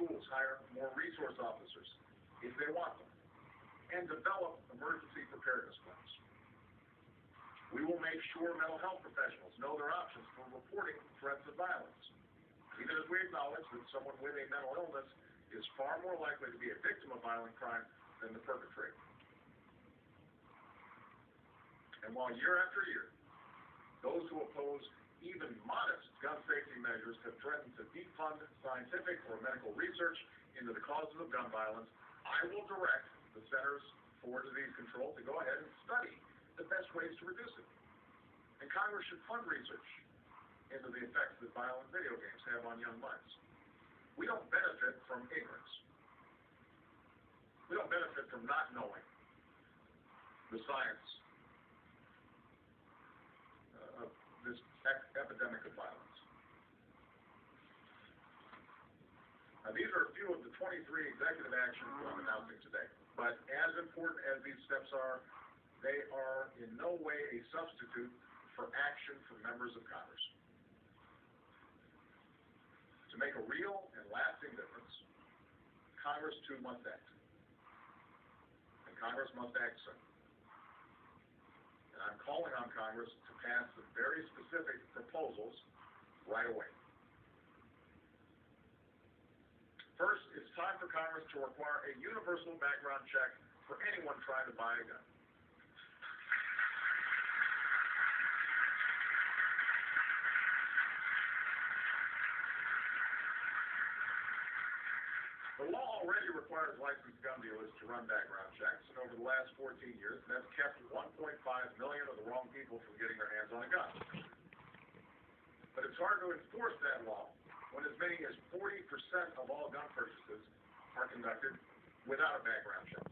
schools hire more resource officers if they want them, and develop emergency preparedness plans. We will make sure mental health professionals know their options for reporting threats of violence, even as we acknowledge that someone with a mental illness is far more likely to be a victim of violent crime than the perpetrator. And while year after year, those who oppose even modest gun safety measures have threatened to defund scientific or medical research into the causes of gun violence, I will direct the Centers for Disease Control to go ahead and study the best ways to reduce it. And Congress should fund research into the effects that violent video games have on young minds. We don't benefit from ignorance. We don't benefit from not knowing the science of this epidemic of violence. Now, these are a few of the 23 executive actions that I'm announcing today. But as important as these steps are, they are in no way a substitute for action from members of Congress. To make a real and lasting difference, Congress too must act. And Congress must act soon. And I'm calling on Congress to pass some very specific proposals right away. First, it's time for Congress to require a universal background check for anyone trying to buy a gun. The law already requires licensed gun dealers to run background checks, and over the last 14 years, that's kept 1.5 million of the wrong people from getting their hands on a gun. But it's hard to enforce that law when as many as 40% of all gun purchases are conducted without a background check.